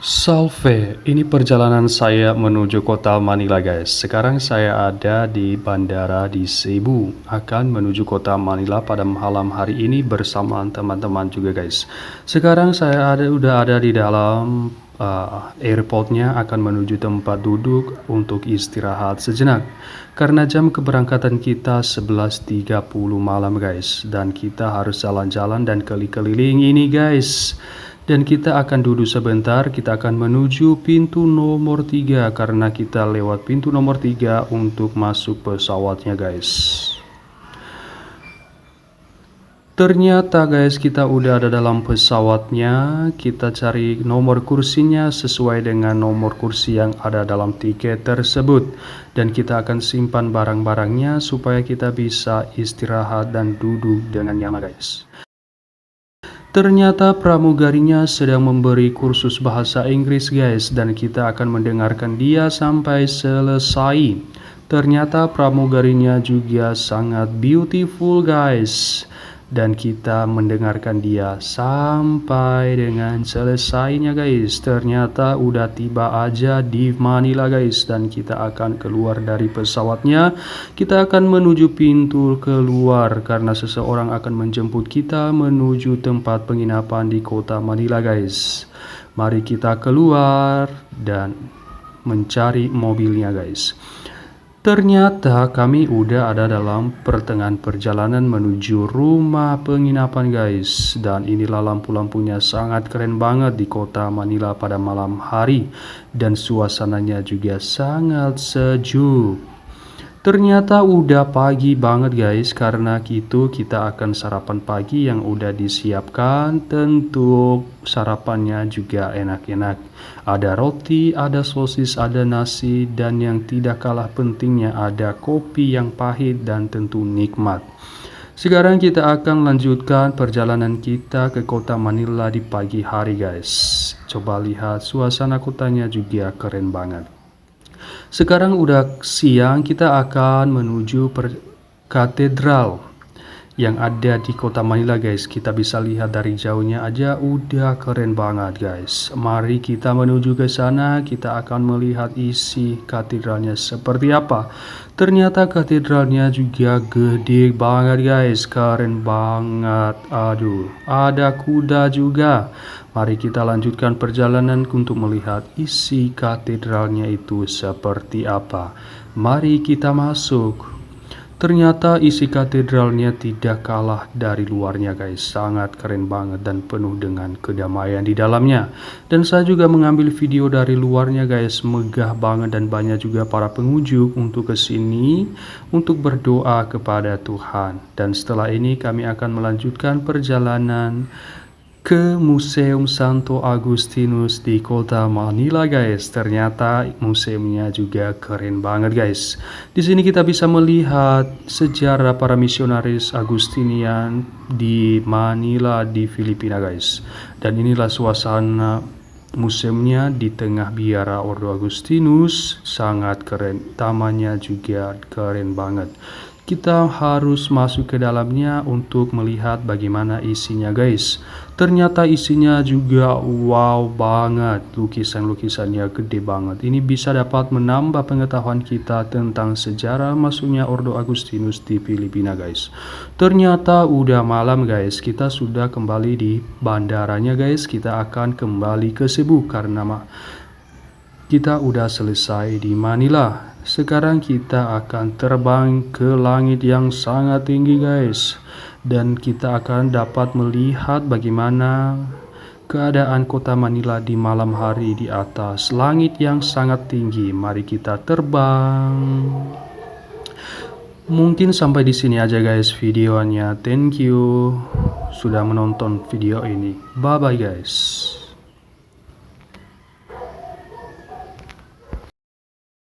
Salve, ini perjalanan saya menuju kota Manila guys. Sekarang saya ada di bandara di Cebu, akan menuju kota Manila pada malam hari ini bersama teman-teman juga guys. Sekarang saya udah ada di dalam airportnya, akan menuju tempat duduk untuk istirahat sejenak. Karena jam keberangkatan kita 11.30 malam guys, dan kita harus jalan-jalan dan keliling ini guys. Dan kita akan duduk sebentar, kita akan menuju pintu nomor 3 karena kita lewat pintu nomor 3 untuk masuk pesawatnya guys. Ternyata guys, kita udah ada dalam pesawatnya. Kita cari nomor kursinya sesuai dengan nomor kursi yang ada dalam tiket tersebut. Dan kita akan simpan barang-barangnya supaya kita bisa istirahat dan duduk dengan nyaman guys. Ternyata pramugarinya sedang memberi kursus bahasa Inggris guys, dan kita akan mendengarkan dia sampai selesai. Ternyata pramugarinya juga sangat beautiful guys, dan kita mendengarkan dia sampai dengan selesainya guys. Ternyata udah tiba aja di Manila guys, dan kita akan keluar dari pesawatnya. Kita akan menuju pintu keluar karena seseorang akan menjemput kita menuju tempat penginapan di kota Manila guys. Mari kita keluar dan mencari mobilnya guys. Ternyata kami udah ada dalam pertengahan perjalanan menuju rumah penginapan guys. Dan inilah lampu-lampunya sangat keren banget di kota Manila pada malam hari. Dan suasananya juga sangat sejuk. Ternyata udah pagi banget guys, karena itu kita akan sarapan pagi yang udah disiapkan. Tentu sarapannya juga enak-enak. Ada roti, ada sosis, ada nasi, dan yang tidak kalah pentingnya ada kopi yang pahit dan tentu nikmat. Sekarang kita akan lanjutkan perjalanan kita ke kota Manila di pagi hari guys. Coba lihat suasana kotanya juga keren banget. Sekarang udah siang, kita akan menuju katedral yang ada di kota Manila guys. Kita bisa lihat dari jauhnya aja udah keren banget guys. Mari kita menuju ke sana, kita akan melihat isi katedralnya seperti apa. Ternyata katedralnya juga gede banget guys, keren banget. Aduh, ada kuda juga. Mari kita lanjutkan perjalanan untuk melihat isi katedralnya itu seperti apa. Mari kita masuk. Ternyata isi katedralnya tidak kalah dari luarnya guys. Sangat keren banget dan penuh dengan kedamaian di dalamnya. Dan saya juga mengambil video dari luarnya guys. Megah banget dan banyak juga para pengunjung untuk kesini untuk berdoa kepada Tuhan. Dan setelah ini kami akan melanjutkan perjalanan ke Museum Santo Agustinus di kota Manila guys. Ternyata museumnya juga keren banget guys. Di sini kita bisa melihat sejarah para misionaris Agustinian di Manila di Filipina guys. Dan inilah suasana museumnya di tengah biara Ordo Agustinus. Sangat keren. Tamannya juga keren banget. Kita harus masuk ke dalamnya untuk melihat bagaimana isinya guys. Ternyata isinya juga wow banget. Lukisan-lukisannya gede banget. Ini bisa dapat menambah pengetahuan kita tentang sejarah masuknya Ordo Agustinus di Filipina guys. Ternyata udah malam guys. Kita sudah kembali di bandaranya guys. Kita akan kembali ke Cebu karena kita udah selesai di Manila. Sekarang kita akan terbang ke langit yang sangat tinggi guys. Dan kita akan dapat melihat bagaimana keadaan kota Manila di malam hari di atas langit yang sangat tinggi. Mari kita terbang. Mungkin sampai di sini aja guys videonya. Thank you sudah menonton video ini. Bye bye guys.